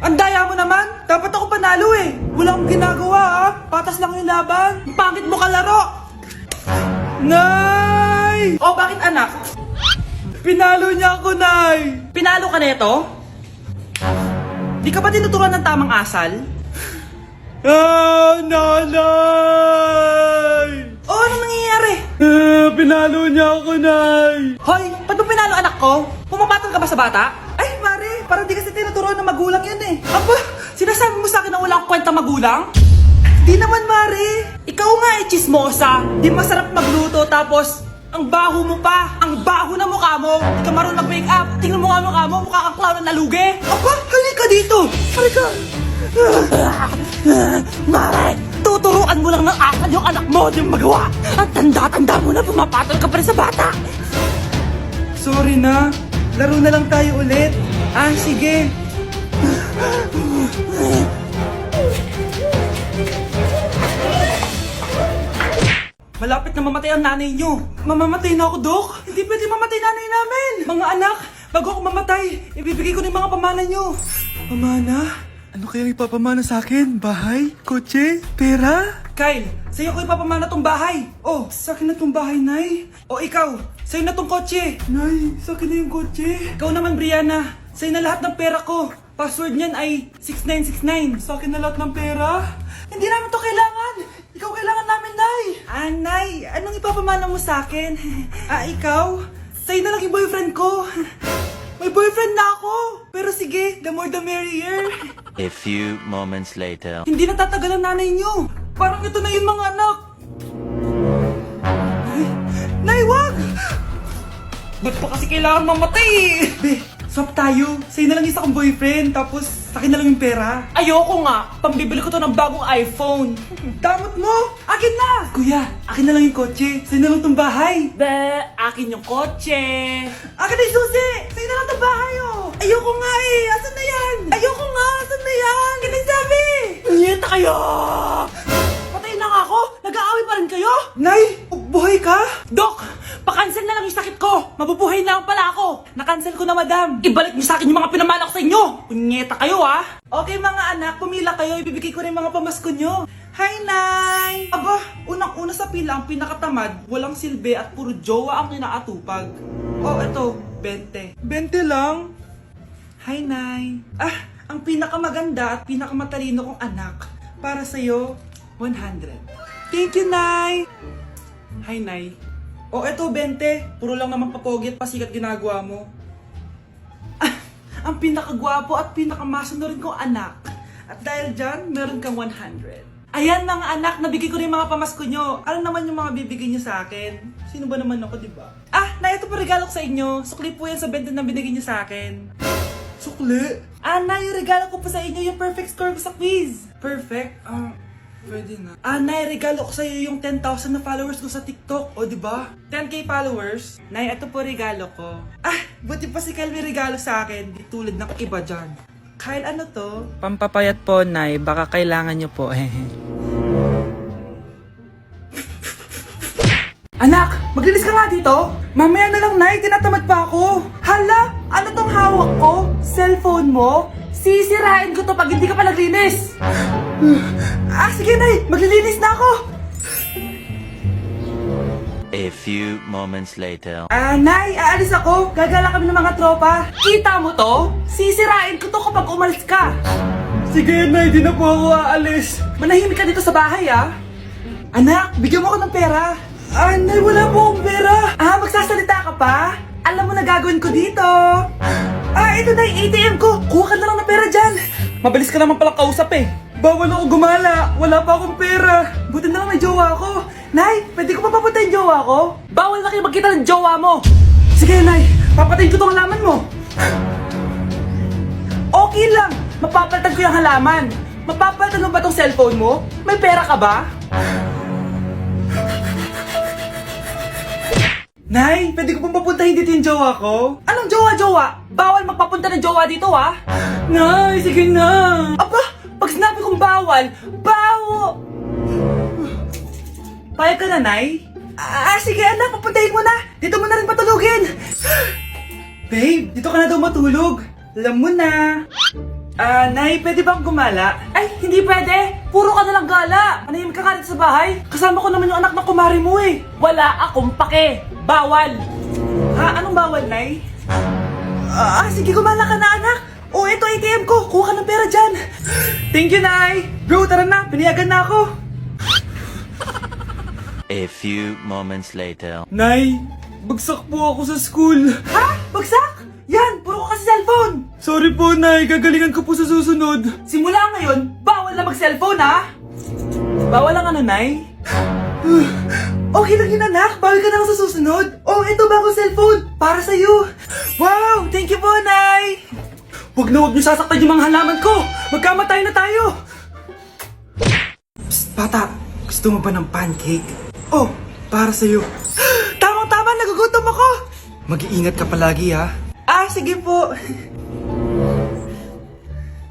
Ang daya mo naman! Dapat ako panalo eh! Wala akong ginagawa ha! Patas lang yung laban! Ang pangit mo kalaro! Nay! Oh, bakit anak? Pinalo niya ako, Nay! Pinalo ka neto? Di ka ba tinuturuan ng tamang asal? Ah, nanay! Oh, ano nangyayari? Pinalo niya ako, Nay! Hoy, ba't mo pinalo anak ko? Pumapatol ka ba sa bata? Ay, Mare, parang di kasi tinuturuan ng magulang yan eh. Aba, sinasabi mo sa akin na wala akong kwenta magulang? Di naman, Mare. Ikaw nga eh, chismosa. Di masarap magluto tapos ang baho mo pa. Ang baho na mukha mo. Di ka marunong mag-make up. Tingnan mo nga mukha mo. Mukha kang clown na nalugi. Aba, halika dito. Halika. Mare, tuturuan mo lang ng asal yung anak mo. Di mo magawa. Ang tanda-tanda mo na pumapatol ka pa rin sa bata. Sorry na. Laro na lang tayo ulit. Ah, sige. Malapit na mamatay ang nanay nyo. Mamamatay na ako, Dok. Hindi pwede mamatay nanay namin. Mga anak, bago ako mamatay, ibibigay ko na yung mga pamana nyo. Pamana? Ano kaya ipapamana sa akin? Bahay? Kotse? Pera? Kyle, sa'yo ko ipapamana tong bahay. Oh, sa akin na tong bahay, Nay. O ikaw, sa'yo na tong kotse. Nay, sa akin na yung kotse. Ikaw naman, Brianna, sa'yo na lahat ng pera ko. Password niyan ay 6969. Sa akin na lahat ng pera? Hindi namin to kailangan. Ikaw kailangan namin, Nay. Ah, Nay, anong ipapamana mo sa akin? Ikaw? Sa'yo na lang yung boyfriend ko. May boyfriend na ako. Pero sige, the more the merrier. A few moments later. Hindi natatagal ang nanay niyo. Parang ito na yung mga anak. Nay, wag! Ba't pa kasi kailangan mamatay? Be, swap tayo. Sa'yo na lang isa kong boyfriend, tapos sa akin na lang yung pera. Ayoko nga. Pambibili ko to ng bagong iPhone. Damot mo! Akin na! Kuya, akin na lang yung kotse. Sa'yo na lang tong bahay. Be, akin yung kotse. Akin na yung susi! Sa'yo na lang tong bahay, oh! Ayoko nga eh! Asan na yan? Ayoko nga! Asan na yan? Kinisabi! Niyeta kayo! Patay na nga ako! Nag-aaway pa rin kayo? Nay! Buhay ka? Dok! Pa-cancel na lang yung sakit ko! Mabubuhay na lang pala ako! Na-cancel ko na, madam! Ibalik niyo sa akin yung mga pinamala ko sa inyo! Punyeta kayo, ah! Okay, mga anak, pumila kayo. Ibibigay ko rin mga pamasko nyo. Hi, Nay! Aba, unang-una sa pila ang pinakatamad, walang silbi at puro jowa ang kinaatupag. Oh, eto, 20. 20 lang? Hi, Nay! Ah, ang pinakamaganda at pinakamatalino kong anak. Para sa'yo, 100. Thank you, Nay! Hi, Nay. O, eto, 20. Puro lang naman papogit, pasikat ginagawa mo. Ah, ang pinakagwapo at pinakamasunod kong anak. At dahil dyan, meron kang 100. Ayan, mga anak, nabigay ko rin mga pamasko nyo. Ano naman yung mga bibigay nyo sa akin? Sino ba naman ako, diba? Ah, na ito po regalo ko sa inyo. Sukli po yan sa 20 na binigay nyo sa akin. Sukli? Ah, na, yung regalo ko po sa inyo, yung perfect score ko sa quiz. Perfect? Pwede na. Ah, Nay, regalo ko sa'yo yung 10,000 na followers ko sa TikTok. O, diba? 10k followers. Nay, ito po regalo ko. Ah, buti pa si Kyle may regalo sa akin. Di tulad ng iba dyan. Kyle, ano to? Pampapayat po, Nay. Baka kailangan nyo po. Anak, maglinis ka nga dito. Mamaya na lang, Nay. Tinatamad pa ako. Hala, ano tong hawak ko? Cellphone mo? Sisirain ko to pag hindi ka pa naglinis. Sige, Nay. Maglilinis na ako. A few moments later. Nay, aalis ako. Gagala kami ng mga tropa. Kita mo to? Sisirain ko to kapag umalis ka. Sige, Nay. Di na po ako aalis. Manahimik ka dito sa bahay, ah. Anak, bigyan mo ako ng pera. Nay, wala po akong pera. Magsasalita ka pa? Alam mo na gagawin ko dito. Ito na yung ATM ko. Kuha ka na lang ng pera dyan. Mabilis ka naman palang kausap eh. Bawal ako gumala. Wala pa akong pera. Buti na lang may jowa ako. Nay, pwede ko pa papatayin jowa ko? Bawal na kayo magkita ng jowa mo. Sige, Nay. Papatayin ko tong halaman mo. Okay lang. Mapapalitan ko yung halaman. Mapapalitan mo ba tong cellphone mo? May pera ka ba? Nay, pwede ko pong papuntahin dito yung jowa ko? Anong jowa-jowa? Bawal magpapunta ng jowa dito, ha? Nay, sige na. Aba, pag sinabi kong bawal, Payag ka na, Nay? Sige anak, papuntahin mo na. Dito mo na rin patulugin. Babe, dito ka na daw matulog. Alam mo na. Nay, pwede bang gumala? Ay, hindi pwede! Puro ka nalang gala! Manahimik ka nga dito sa bahay? Kasama ko naman yung anak ng kumari mo eh! Wala akong pake! Bawal! Ha? Anong bawal, Nay? Sige, gumala ka na, anak! Oh, ito ATM ko! Kuha ka ng pera dyan! Thank you, Nay! Bro, tara na! Pinayagan na ako! A few moments later. Nay, bagsak po ako sa school. Ha? Bagsak? Yan, puro ka kasi cellphone. Sorry po, Nay. Gagalingan ko po sa susunod. Simula ngayon, bawal na mag-cellphone, ha? Bawal ang ano, Nay? Okay lang yun, anak. Bawal ka na lang sa susunod. Oh, ito bagong cellphone. Para sa'yo. Wow, thank you po, Nay. Huwag niyo sasaktan yung mga halaman ko. Magkamatay na tayo. Psst, bata. Gusto mo ba ng pancake? Oh, para sa'yo. Tamang-tama, nagugutom ako. Mag-iingat ka palagi, ha? Sige po.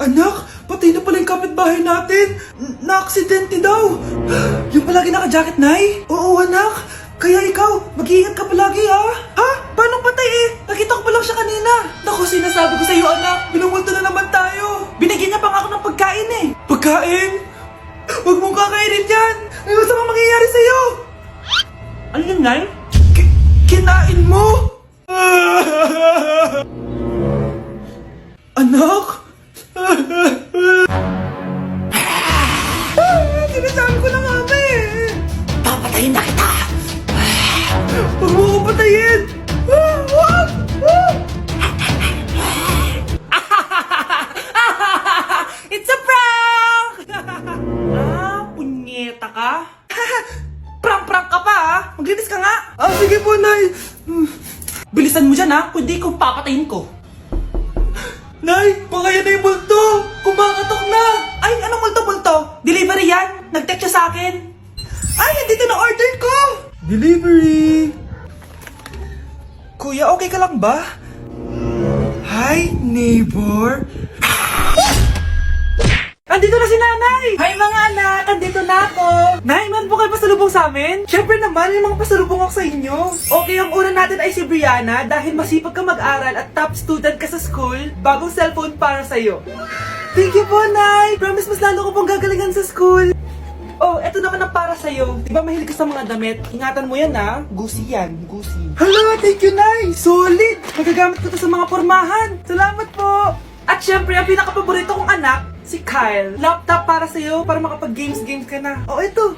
Anak, patay na pala yung kapitbahay natin. Na-aksidente daw. Yung palagi naka-jacket, Nay? Oo, anak. Kaya ikaw, mag-iingat ka palagi, ha? Ha? Paano patay eh? Nakita ko pa lang siya kanina. Naku, sinasabi ko sa'yo, anak. Binumulto na naman tayo. Binigyan niya pa nga ako ng pagkain eh. Pagkain? Huwag mong kakainin yan. Ano gusto mong mangyayari sa'yo? Ano yun, Nay? Kinain mo? Anak? Sinasabi ko na nga ba eh. Papatayin na kita. Huwag mo ko patayin. Wag! It's a prank! Punyeta ka? Prank ka pa ha? Maglinis ka nga. Sige po, Nay. Bilisan mo dyan ha, kundi kung papatayin ko. Nay, pakaya na yung multo! Kumakatok na! Ay, anong multo-multo? Delivery yan! Nag-text siya sa akin! Ay, nandito na order ko! Delivery! Kuya, okay ka lang ba? Hi, neighbor! Andito na si Nanay! Hi mga anak! Andito na ako! Nay, man po kayo pasalubong sa amin? Siyempre naman, may mga pasalubong ako sa inyo. Okay, ang una natin ay si Brianna dahil masipag ka mag-aral at top student ka sa school. Bagong cellphone para sa'yo. Thank you po, Nay! Promise mas lalo ko pong gagalingan sa school. Oh, eto naman ang para sa'yo. Di ba mahilig ka sa mga damit? Ingatan mo yan ha. Gucci yan, Gucci. Hala, thank you, Nay! Solid! Magagamit ko to sa mga pormahan. Salamat po! At syempre, ang pinaka-paborito kong anak, si Kyle. Laptop para sa'yo, para makapag-games ka na. Oh, ito.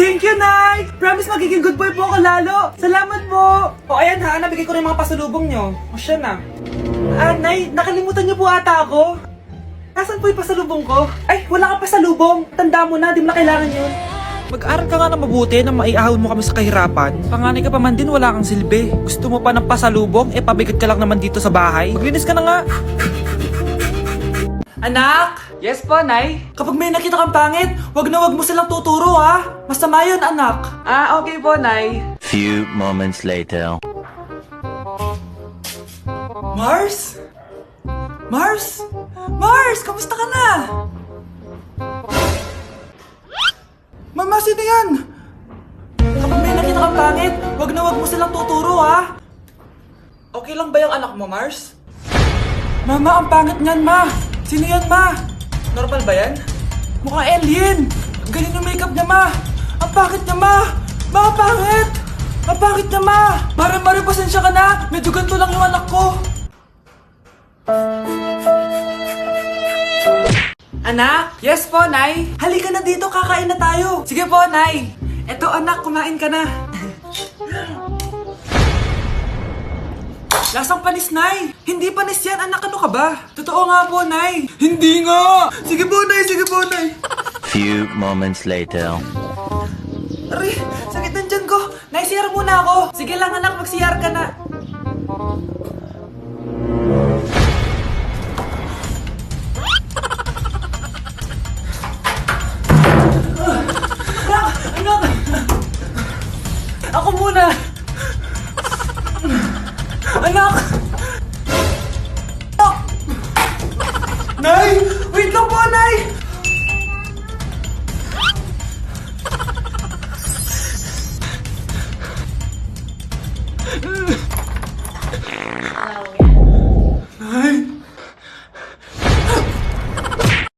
Thank you, Nay! Promise magiging good boy po ako lalo. Salamat po. O, ayan ha, nabigay ko rin mga pasalubong nyo. O, siya na. Nay, nakalimutan niyo po ata ako. Nasaan po yung pasalubong ko? Ay, wala kang pasalubong. Tanda mo na, di mo na kailangan yun. Mag-aral ka nga na mabuti na maiahon mo kami sa kahirapan. Panganay ka pa man din, wala kang silbi. Gusto mo pa ng pasalubong, pabigat ka lang naman dito sa bahay. Maglinis ka na nga. Anak! Yes po, Nay? Kapag may nakita kang pangit, wag mo silang tuturo, ha? Masama yun, anak. Okay po, Nay. Few moments later. Mars? Mars? Mars, kamusta ka na? Mama, sino yan? Kapag may nakita kang pangit, wag mo silang tuturo, ha? Okay lang ba yung anak mo, Mars? Mama, ang pangit niyan, Ma. Sino yan, Ma? Normal ba yan? Mukhang alien. Ganyan yung makeup niya, Ma. Ang pangit niya, Ma. Ma, ang pangit. Ang pangit niya, Ma. Mare, pasensya ka na. Medyo ganito lang yung anak ko. Anak? Yes po, Nay. Halika na dito, kakain na tayo. Sige po, Nay. Eto, anak, kumain ka na. Lasang panis, Nay. Hindi panis yan, anak. Ano ka ba? Totoo nga po, Nay. Hindi nga. Sige po, Nay. Sige po, Nay. Few moments later. Aray, sakit ng tiyan ko. Nay, CR muna ako. Sige lang, anak. Mag-CR ka na. Anak! Ako muna! Anak! Nay! Wait lang po, Nay!